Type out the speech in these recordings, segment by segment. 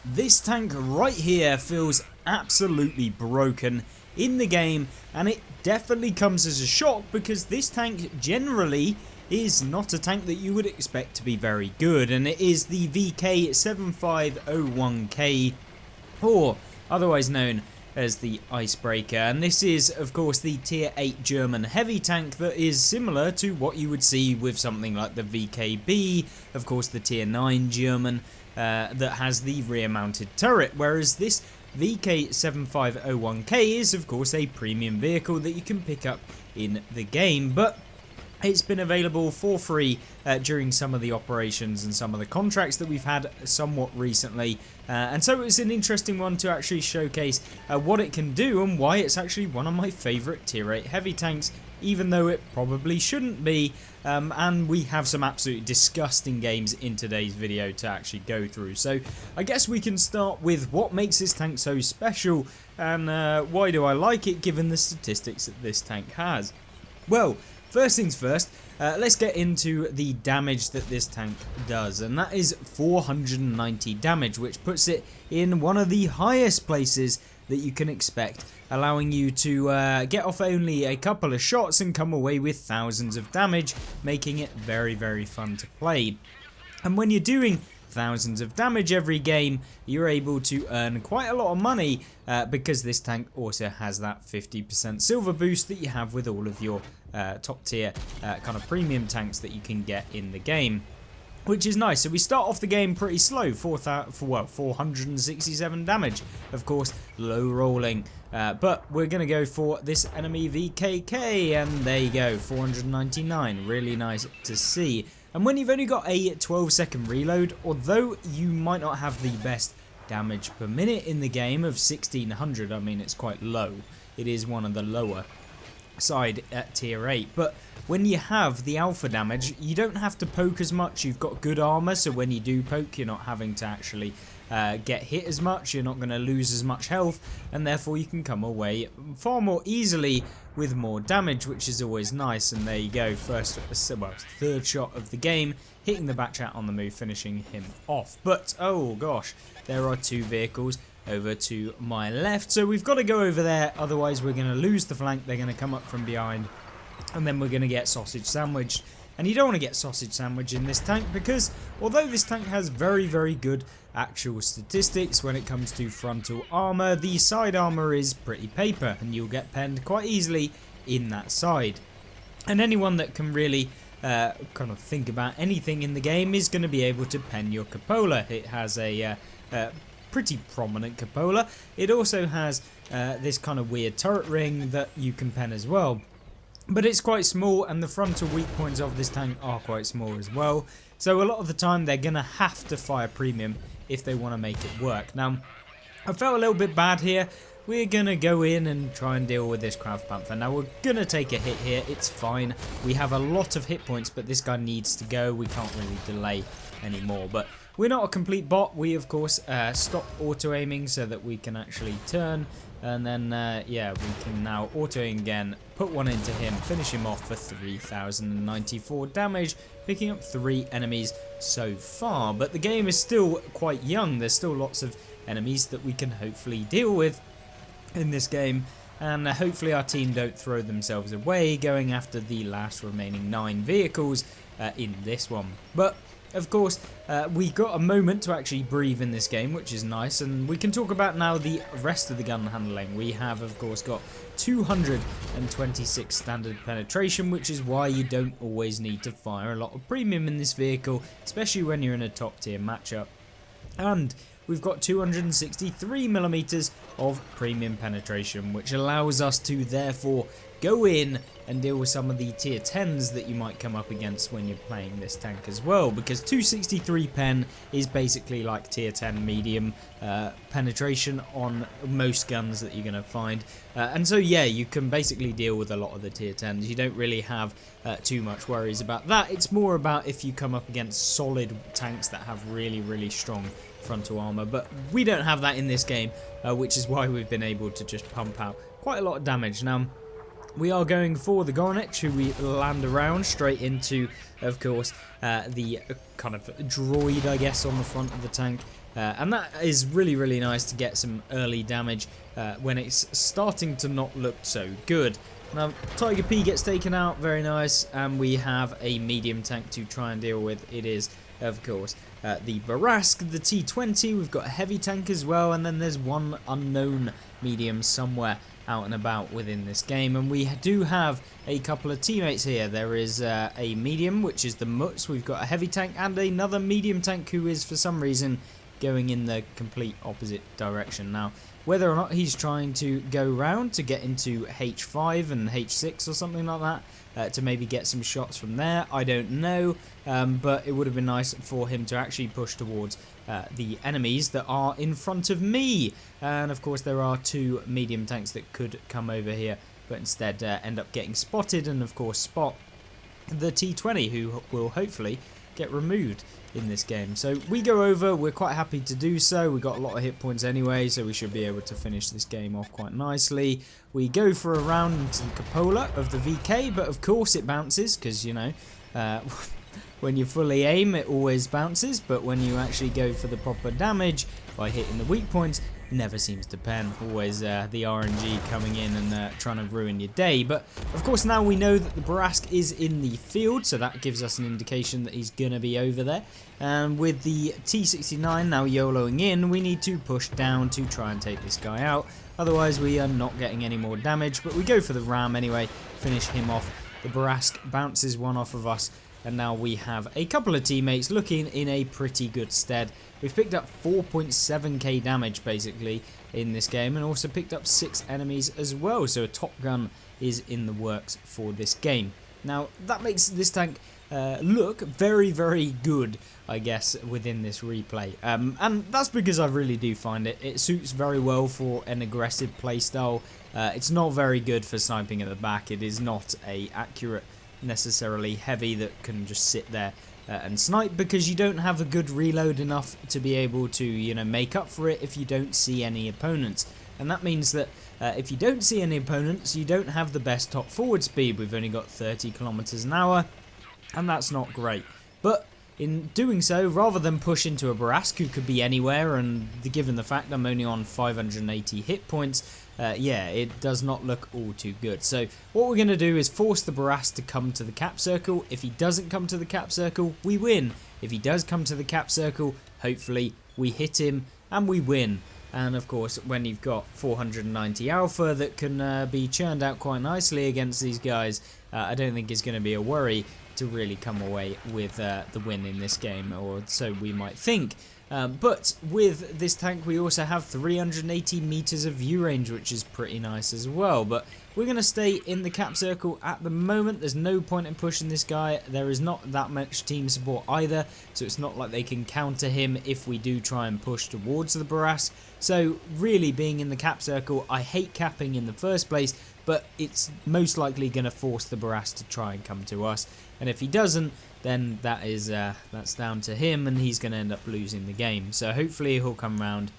This tank right here feels absolutely broken in the game, and it definitely comes as a shock because this tank generally is not a tank that you would expect to be very good, and it is the VK7501K, or otherwise known as the Icebreaker, and this is of course the tier 8 German heavy tank that is similar to what you would see with something like the VKB, of course the tier 9 German that has the rear mounted turret, whereas this VK7501K is of course a premium vehicle that you can pick up in the game, but it's been available for free during some of the operations and some of the contracts that we've had somewhat recently, and so it's an interesting one to actually showcase what it can do and why it's actually one of my favourite tier 8 heavy tanks, even though it probably shouldn't be, and we have some absolutely disgusting games in today's video to actually go through. So I guess we can start with what makes this tank so special and why do I like it given the statistics that this tank has. Well, first things first, let's get into the damage that this tank does, and that is 490 damage, which puts it in one of the highest places that you can expect, allowing you to get off only a couple of shots and come away with thousands of damage, making it very, very fun to play. And when you're doing thousands of damage every game, you're able to earn quite a lot of money because this tank also has that 50% silver boost that you have with all of your top tier kind of premium tanks that you can get in the game, which is nice. So we start off the game pretty slow, 467 damage, of course low rolling, but we're going to go for this enemy VKK, and there you go, 499, really nice to see. And when you've only got a 12-second reload, although you might not have the best damage per minute in the game of 1600, I mean it's quite low, it is one of the lower side at tier 8, but when you have the alpha damage you don't have to poke as much, you've got good armor, so when you do poke you're not having to actually get hit as much, you're not going to lose as much health, and therefore you can come away far more easily with more damage, which is always nice. And there you go, third shot of the game, hitting the back chat on the move, finishing him off. But oh gosh, there are two vehicles over to my left, so we've got to go over there, otherwise we're going to lose the flank. They're going to come up from behind and then we're going to get sausage sandwiched. And you don't want to get sausage sandwich in this tank because although this tank has very, very good actual statistics when it comes to frontal armor, the side armor is pretty paper and you'll get penned quite easily in that side. And anyone that can really kind of think about anything in the game is going to be able to pen your cupola. It has a pretty prominent cupola. It also has this kind of weird turret ring that you can pen as well. But it's quite small, and the frontal weak points of this tank are quite small as well. So a lot of the time they're going to have to fire premium if they want to make it work. Now, I felt a little bit bad here. We're going to go in and try and deal with this Krav Panther. Now, we're going to take a hit here. It's fine. We have a lot of hit points, but this guy needs to go. We can't really delay anymore. But we're not a complete bot. We, of course, stop auto-aiming so that we can actually turn. And then, yeah, we can now auto-aim again, put one into him, finish him off for 3,094 damage, picking up 3 enemies so far. But the game is still quite young. There's still lots of enemies that we can hopefully deal with in this game. And hopefully our team don't throw themselves away going after the last remaining 9 vehicles in this one. But of course, we got a moment to actually breathe in this game, which is nice, and we can talk about now the rest of the gun handling. We have, of course, got 226 standard penetration, which is why you don't always need to fire a lot of premium in this vehicle, especially when you're in a top tier matchup. And we've got 263mm of premium penetration, which allows us to therefore go in and deal with some of the tier 10s that you might come up against when you're playing this tank as well, because 263 pen is basically like tier 10 medium penetration on most guns that you're going to find, and so yeah, you can basically deal with a lot of the tier 10s. You don't really have too much worries about that. It's more about if you come up against solid tanks that have really, really strong frontal armor, but we don't have that in this game, which is why we've been able to just pump out quite a lot of damage. Now, we are going for the Gornich, who we land around straight into, of course, the kind of droid, I guess, on the front of the tank. And that is really, really nice to get some early damage when it's starting to not look so good. Now, Tiger P gets taken out, very nice, and we have a medium tank to try and deal with. It is, of course, the Barask, the T20, we've got a heavy tank as well, and then there's one unknown medium somewhere out and about within this game, and we do have a couple of teammates here. There is a medium, which is the Mutz, we've got a heavy tank, and another medium tank who is, for some reason, going in the complete opposite direction. Now, whether or not he's trying to go round to get into H5 and H6 or something like that, to maybe get some shots from there, I don't know, but it would have been nice for him to actually push towards the enemies that are in front of me. And of course there are two medium tanks that could come over here, but instead end up getting spotted, and of course spot the T20, who will hopefully get removed in this game. So we go over, we're quite happy to do so. We got a lot of hit points anyway, so we should be able to finish this game off quite nicely. We go for a round into the cupola of the VK, but of course it bounces, because, you know, when you fully aim it always bounces, but when you actually go for the proper damage by hitting the weak points, never seems to pen. Always the RNG coming in and trying to ruin your day. But of course now we know that the Barask is in the field, so that gives us an indication that he's going to be over there. And with the T69 now YOLOing in, we need to push down to try and take this guy out. Otherwise we are not getting any more damage, but we go for the ram anyway, finish him off. The Barask bounces one off of us, and now we have a couple of teammates looking in a pretty good stead. We've picked up 4.7k damage basically in this game, and also picked up 6 enemies as well, so a top gun is in the works for this game. Now that makes this tank look very, very good, I guess, within this replay, and that's because I really do find it suits very well for an aggressive playstyle. It's not very good for sniping at the back. It is not a accurate necessarily heavy that can just sit there and snipe, because you don't have a good reload enough to be able to, you know, make up for it if you don't see any opponents. And that means that if you don't see any opponents, you don't have the best top forward speed. We've only got 30 kilometers an hour, and that's not great. But in doing so, rather than push into a Barask who could be anywhere, and given the fact I'm only on 580 hit points, yeah, it does not look all too good. So what we're going to do is force the Barask to come to the cap circle. If he doesn't come to the cap circle, we win. If he does come to the cap circle, hopefully we hit him and we win. And of course, when you've got 490 alpha that can be churned out quite nicely against these guys, I don't think it's going to be a worry to really come away with the win in this game, or so we might think. But with this tank we also have 380 meters of view range, which is pretty nice as well. But we're going to stay in the cap circle at the moment. There's no point in pushing this guy. There is not that much team support either, so it's not like they can counter him if we do try and push towards the Barask. So really, being in the cap circle, I hate capping in the first place, but it's most likely going to force the Barask to try and come to us. And if he doesn't, then that's down to him, and he's going to end up losing the game. So hopefully he'll come round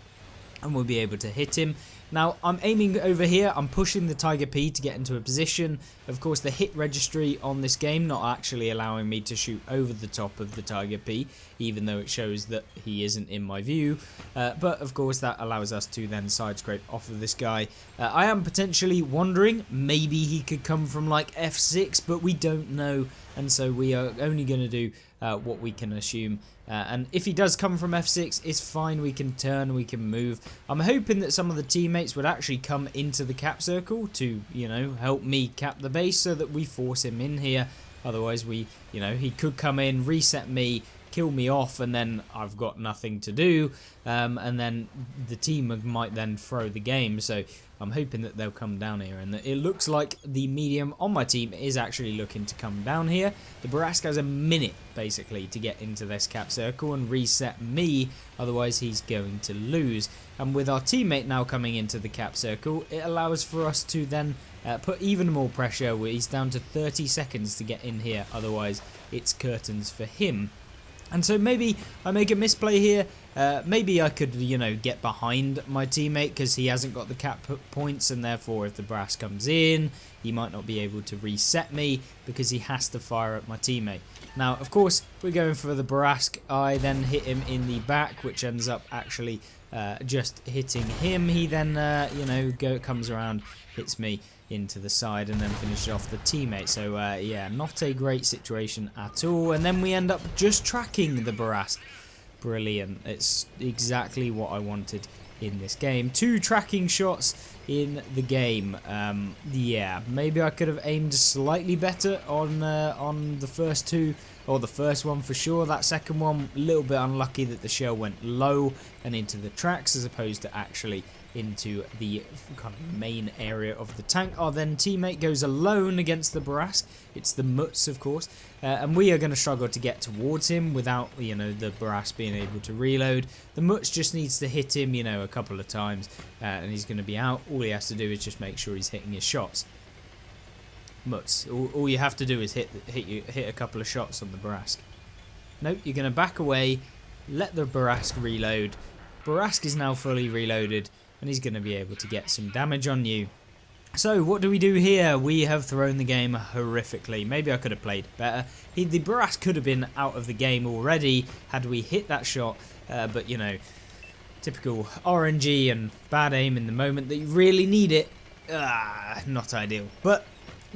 and we'll be able to hit him. Now I'm aiming over here, I'm pushing the Tiger P to get into a position. Of course the hit registry on this game not actually allowing me to shoot over the top of the Tiger P, even though it shows that he isn't in my view. But of course that allows us to then side scrape off of this guy. I am potentially wondering, maybe he could come from like F6, but we don't know, and so we are only going to do what we can assume. And if he does come from F6, it's fine, we can turn, we can move. I'm hoping that some of the teammates would actually come into the cap circle to, you know, help me cap the base so that we force him in here. Otherwise we, you know, he could come in, reset me, kill me off, and then I've got nothing to do, and then the team might then throw the game. So I'm hoping that they'll come down here, and it looks like the medium on my team is actually looking to come down here. The Barask has a minute basically to get into this cap circle and reset me, otherwise he's going to lose. And with our teammate now coming into the cap circle, it allows for us to then put even more pressure. He's down to 30 seconds to get in here, otherwise it's curtains for him. And so maybe I make a misplay here, Maybe I could, you know, get behind my teammate because he hasn't got the cap points, and therefore if the brass comes in, he might not be able to reset me because he has to fire at my teammate. Now, of course, we're going for the Barask. I then hit him in the back, which ends up actually just hitting him. He then, you know, comes around, hits me into the side, and then finishes off the teammate. So, yeah, not a great situation at all. And then we end up just tracking the Barask. Brilliant. It's exactly what I wanted in this game. 2 tracking shots in the game. Yeah, maybe I could have aimed slightly better on the first 2, or the first one for sure. That second one, a little bit unlucky that the shell went low and into the tracks as opposed to actually into the kind of main area of the tank. Our then teammate goes alone against the Barask. It's the Mutz, of course, and we are going to struggle to get towards him without, you know, the Barask being able to reload. The Mutz just needs to hit him, you know, a couple of times, and he's going to be out. All he has to do is just make sure he's hitting his shots. Mutz, all you have to do is hit a couple of shots on the Barask. Nope, you're going to back away, let the Barask reload. Barask is now fully reloaded, and he's going to be able to get some damage on you. So what do we do here? We have thrown the game horrifically. Maybe I could have played better. The Barask could have been out of the game already had we hit that shot, but you know, typical RNG and bad aim in the moment that you really need it. Not ideal. But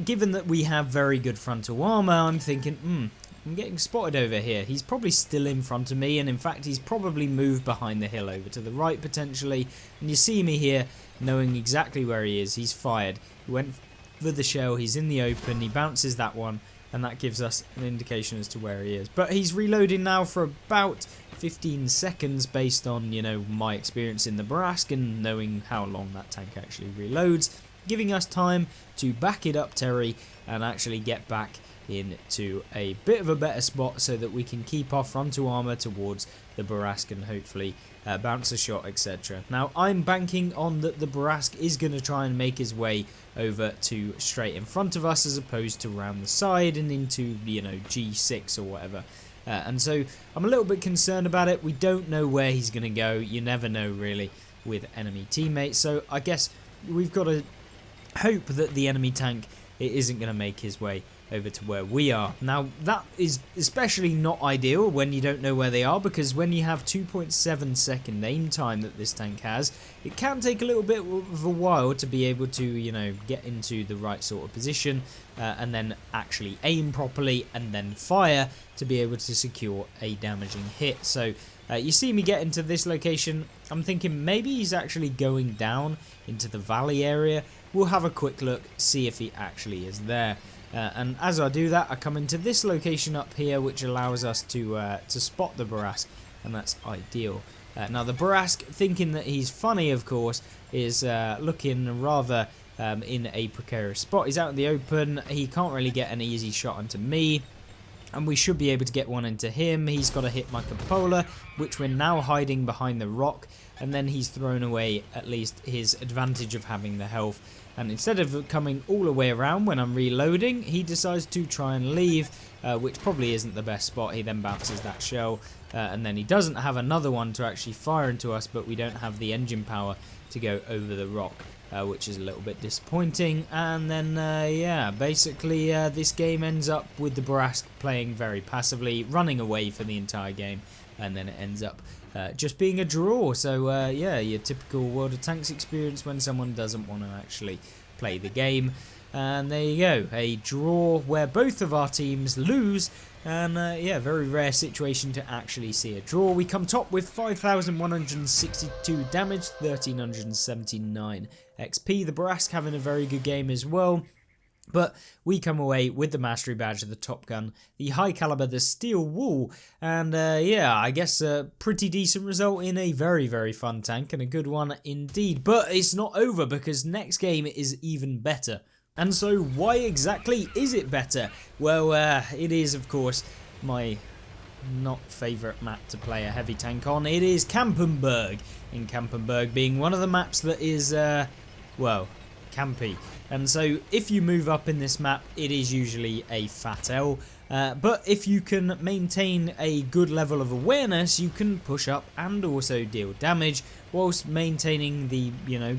given that we have very good frontal armor, I'm thinking, I'm getting spotted over here. He's probably still in front of me, and in fact he's probably moved behind the hill over to the right potentially. And you see me here knowing exactly where he is. He's fired. He went for the shell. He's in the open. He bounces that one, and that gives us an indication as to where he is. But he's reloading now for about 15 seconds based on, you know, my experience in the Barask and knowing how long that tank actually reloads, giving us time to back it up, Terry, and actually get back into a bit of a better spot so that we can keep our frontal armor towards the Barask and hopefully bounce a shot, etc. Now I'm banking on that the Barask is going to try and make his way over to straight in front of us as opposed to around the side and into, you know, G6 or whatever. And so I'm a little bit concerned about it. We don't know where he's going to go. You never know really with enemy teammates. So I guess we've got to hope that the enemy tank isn't going to make his way over to where we are. Now that is especially not ideal when you don't know where they are, because when you have 2.7 second aim time that this tank has, it can take a little bit of a while to be able to, you know, get into the right sort of position and then actually aim properly and then fire to be able to secure a damaging hit. So you see me get into this location. I'm thinking maybe he's actually going down into the valley area. We'll have a quick look, see if he actually is there. And as I do that, I come into this location up here, which allows us to spot the Barask, and that's ideal. Now the Barask, thinking that he's funny, of course, is looking rather in a precarious spot. He's out in the open. He can't really get an easy shot onto me, and we should be able to get one into him. He's got to hit my cupola, which we're now hiding behind the rock, and then he's thrown away at least his advantage of having the health. And instead of coming all the way around when I'm reloading, he decides to try and leave, which probably isn't the best spot. He then bounces that shell, and then he doesn't have another one to actually fire into us, but we don't have the engine power to go over the rock, which is a little bit disappointing. And then, yeah, basically this game ends up with the Barask playing very passively, running away for the entire game, and then it ends up just being a draw. So yeah, your typical World of Tanks experience when someone doesn't want to actually play the game. And there you go, a draw where both of our teams lose. And yeah, very rare situation to actually see a draw. We come top with 5,162 damage, 1,379 XP. The Barask having a very good game as well. But we come away with the Mastery Badge of the Top Gun, the High Caliber, the Steel Wool, and yeah, I guess a pretty decent result in a very, very fun tank, and a good one indeed. But it's not over, because next game is even better. And so why exactly is it better? Well, it is, of course, my not favourite map to play a heavy tank on. It is Campenberg, in Campenberg being one of the maps that is, well, campy. And so if you move up in this map, it is usually a fat L. But if you can maintain a good level of awareness, you can push up and also deal damage whilst maintaining the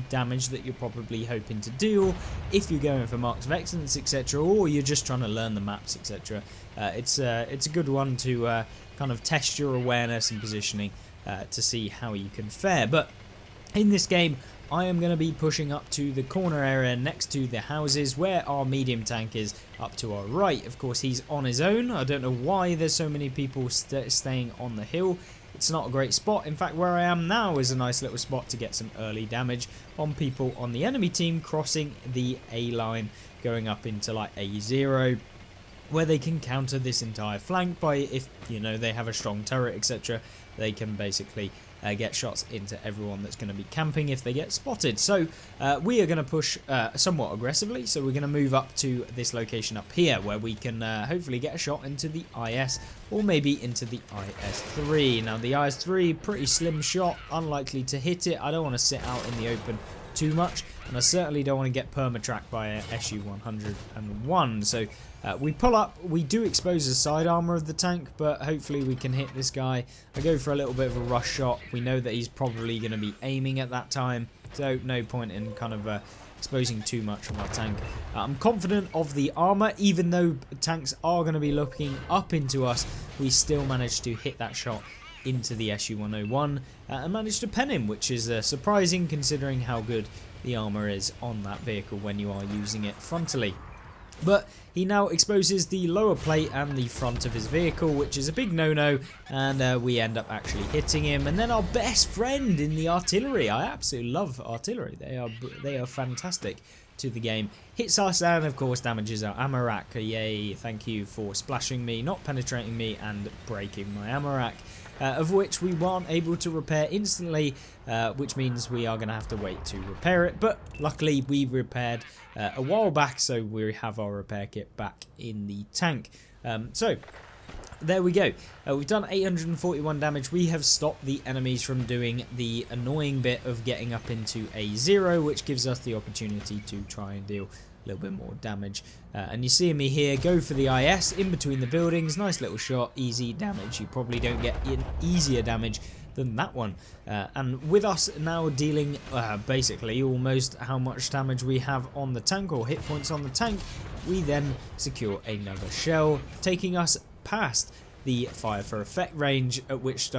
damage that you're probably hoping to deal if you're going for marks of excellence, etc., or you're just trying to learn the maps, etc. It's a good one to kind of test your awareness and positioning to see how you can fare. But in this game, I am going to be pushing up to the corner area next to the houses where our medium tank is up to our right. Of course, he's on his own. I don't know why there's so many people staying on the hill. It's not a great spot. In fact, where I am now is a nice little spot to get some early damage on people on the enemy team crossing the A line, going up into like A0, where they can counter this entire flank by, if they have a strong turret, etc., they can basically get shots into everyone that's going to be camping if they get spotted. So we are going to push somewhat aggressively, so we're going to move up to this location up here where we can hopefully get a shot into the IS or maybe into the IS-3. Now the IS-3, pretty slim shot, unlikely to hit it. I don't want to sit out in the open too much, and I certainly don't want to get perma-tracked by a SU-101. So we pull up, we do expose the side armor of the tank, but hopefully we can hit this guy. I go for a little bit of a rush shot. We know that he's probably going to be aiming at that time, so no point in kind of exposing too much of our tank. I'm confident of the armor, even though tanks are going to be looking up into us, we still managed to hit that shot into the SU-101 and managed to pen him, which is surprising considering how good the armor is on that vehicle when you are using it frontally. But he now exposes the lower plate and the front of his vehicle, which is a big no-no, and we end up actually hitting him. And then our best friend in the artillery, I absolutely love artillery, they are fantastic to the game, hits us and of course damages our ammo rack. Yay, thank you for splashing me, not penetrating me, and breaking my ammo rack, of which we weren't able to repair instantly, which means we are going to have to wait to repair it. But luckily we repaired a while back, so we have our repair kit back in the tank. So there we go. We've done 841 damage. We have stopped the enemies from doing the annoying bit of getting up into A0, which gives us the opportunity to try and deal a little bit more damage. And you see me here go for the IS in between the buildings. Nice little shot, easy damage. You probably don't get an easier damage than that one. And with us now dealing basically almost how much damage we have on the tank, or hit points on the tank, we then secure another shell, taking us past the fire for effect range, at which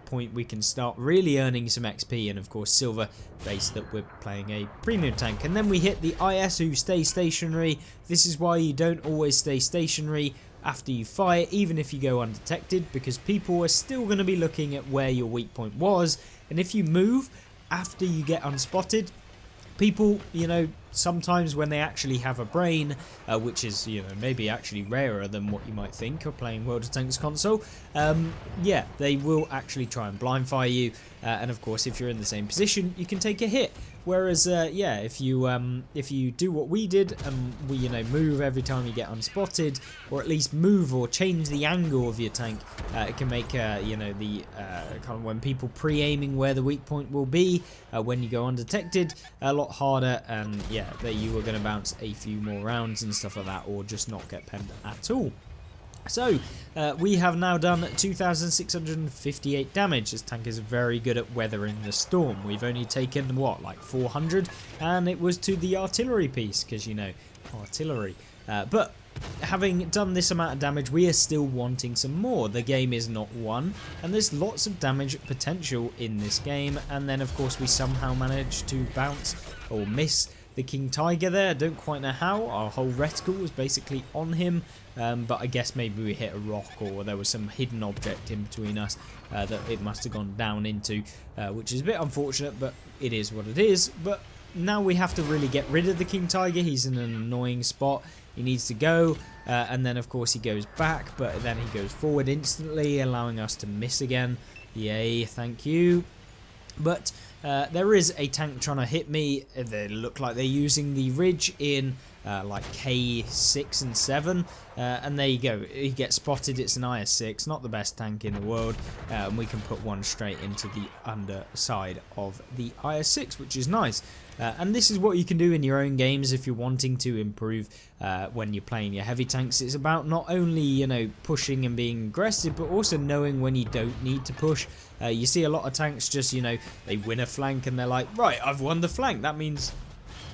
point we can start really earning some XP and of course silver based that we're playing a premium tank. And then we hit the IS, who stay stationary. This is why you don't always stay stationary after you fire, even if you go undetected, because people are still going to be looking at where your weak point was, and if you move after you get unspotted, people, sometimes when they actually have a brain, which is, maybe actually rarer than what you might think of playing World of Tanks console, yeah, they will actually try and blind fire you, and of course if you're in the same position you can take a hit. Whereas yeah, if you do what we did and we move every time you get unspotted, or at least move or change the angle of your tank, it can make the kind of when people pre-aiming where the weak point will be when you go undetected a lot harder, and yeah, that you are going to bounce a few more rounds and stuff like that, or just not get penned at all. So we have now done 2,658 damage. This tank is very good at weathering the storm. We've only taken what, like 400, and it was to the artillery piece, because artillery. But having done this amount of damage, we are still wanting some more. The game is not won, and there's lots of damage potential in this game. And then of course we somehow managed to bounce or miss the King Tiger there. I don't quite know how. Our whole reticle was basically on him, but I guess maybe we hit a rock, or there was some hidden object in between us that it must have gone down into, which is a bit unfortunate, but it is what it is. But now we have to really get rid of the King Tiger. He's in an annoying spot. He needs to go, and then of course he goes back, but then he goes forward instantly, allowing us to miss again. Yay, thank you. But there is a tank trying to hit me. They look like they're using the ridge in like K6 and 7, and there you go, he gets spotted. It's an IS-6, not the best tank in the world, and we can put one straight into the underside of the IS-6, which is nice. And this is what you can do in your own games if you're wanting to improve when you're playing your heavy tanks. It's about not only, you know, pushing and being aggressive, but also knowing when you don't need to push. You see a lot of tanks just, you know, they win a flank and they're like, right, I've won the flank, that means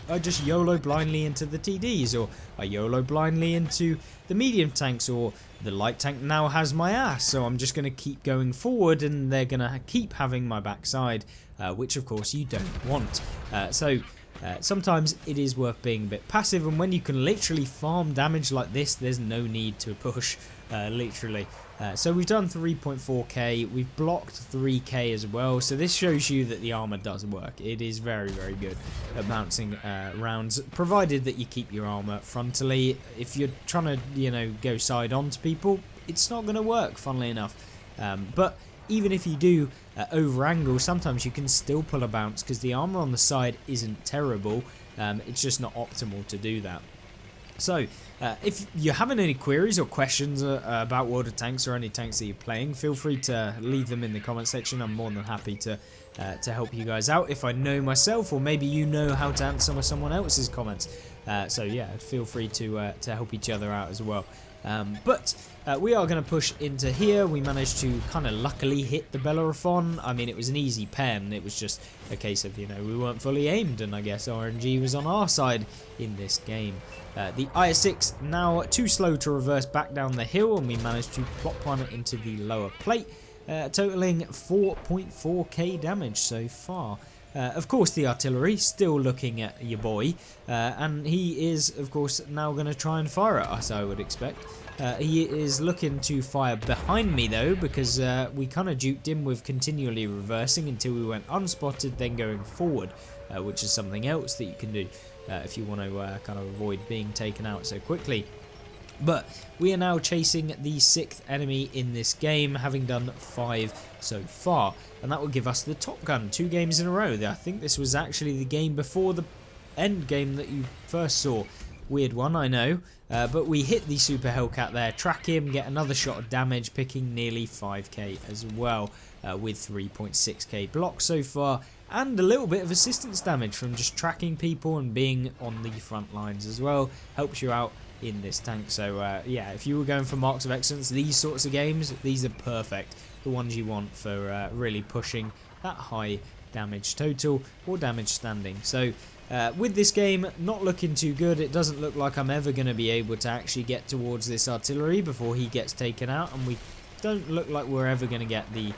I just YOLO blindly into the TDs, or I YOLO blindly into the medium tanks, or the light tank now has my ass, so I'm just going to keep going forward and they're going to keep having my backside, which of course you don't want. Sometimes it is worth being a bit passive, and when you can literally farm damage like this, there's no need to push, literally. So we've done 3.4k, we've blocked 3k as well, so this shows you that the armor does work. It is very, very good at bouncing rounds, provided that you keep your armor frontally. If you're trying to, you know, go side on to people, it's not going to work, funnily enough. But even if you do over angle, sometimes you can still pull a bounce because the armor on the side isn't terrible. It's just not optimal to do that. So, if you're having any queries or questions about World of Tanks or any tanks that you're playing, feel free to leave them in the comment section. I'm more than happy to help you guys out if I know myself, or maybe you know how to answer someone else's comments. So yeah, feel free to help each other out as well. But we are going to push into here. We managed to kind of luckily hit the Bellerophon. I mean, it was an easy pen. It was just a case of, you know, we weren't fully aimed, and I guess RNG was on our side in this game. The IS-6 now too slow to reverse back down the hill, and we managed to plot prime it into the lower plate, totaling 4.4k damage so far. Of course, the artillery still looking at your boy, and he is, of course, now going to try and fire at us, I would expect. He is looking to fire behind me, though, because we kind of duped him with continually reversing until we went unspotted, then going forward, which is something else that you can do if you want to kind of avoid being taken out so quickly. But we are now chasing the 6th enemy in this game, having done 5 so far, and that will give us the Top Gun 2 games in a row. I think this was actually the game before the Endgame that you first saw. Weird one, I know, but we hit the Super Hellcat there, track him, get another shot of damage, picking nearly 5k as well, with 3.6k blocks so far, and a little bit of assistance damage from just tracking people and being on the front lines as well. Helps you out in this tank. So yeah, if you were going for marks of excellence, these sorts of games, these are perfect, the ones you want for really pushing that high damage total or damage standing. So with this game not looking too good, it doesn't look like I'm ever going to be able to actually get towards this artillery before he gets taken out, and we don't look like we're ever going to get the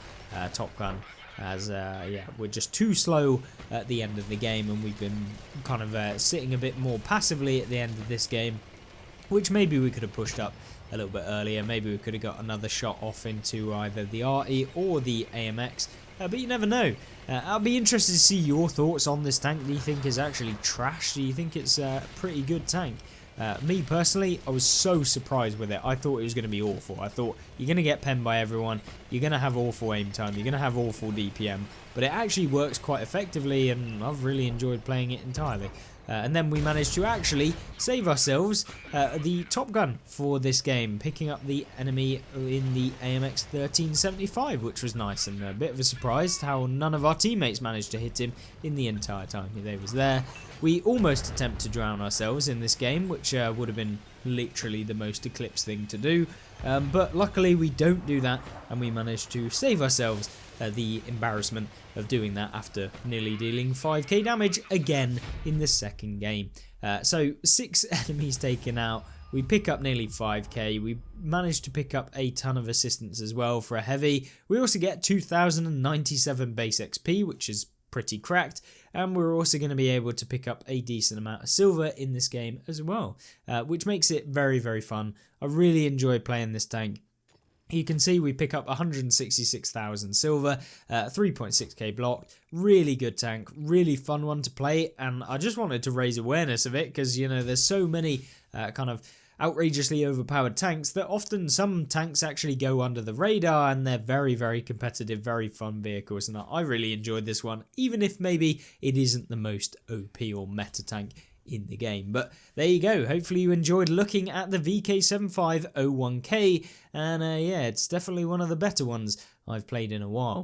Top Gun, as yeah, we're just too slow at the end of the game, and we've been kind of sitting a bit more passively at the end of this game, which maybe we could have pushed up a little bit earlier. Maybe we could have got another shot off into either the RE or the AMX, but you never know. I'll be interested to see your thoughts on this tank. Do you think it's actually trash? Do you think it's a pretty good tank? Me personally, I was so surprised with it. I thought it was going to be awful. I thought you're going to get penned by everyone, you're going to have awful aim time, you're going to have awful DPM, but it actually works quite effectively, and I've really enjoyed playing it entirely. And then we managed to actually save ourselves the Top Gun for this game, picking up the enemy in the AMX 1375, which was nice, and a bit of a surprise how none of our teammates managed to hit him in the entire time he was there. We almost attempt to drown ourselves in this game, which would have been literally the most Eclipse thing to do, but luckily we don't do that, and we managed to save ourselves the embarrassment of doing that after nearly dealing 5k damage again in the second game. So 6 enemies taken out, we pick up nearly 5k, we managed to pick up a ton of assistance as well for a heavy. We also get 2097 base XP, which is pretty cracked, and we're also going to be able to pick up a decent amount of silver in this game as well, which makes it very, very fun. I really enjoy playing this tank. You can see we pick up 166,000 silver, 3.6k blocked, really good tank, really fun one to play, and I just wanted to raise awareness of it because, you know, there's so many kind of outrageously overpowered tanks that often some tanks actually go under the radar, and they're very, very competitive, very fun vehicles, and I really enjoyed this one, even if maybe it isn't the most OP or meta tank in the game. But there you go. Hopefully you enjoyed looking at the VK7501K, and yeah, it's definitely one of the better ones I've played in a while.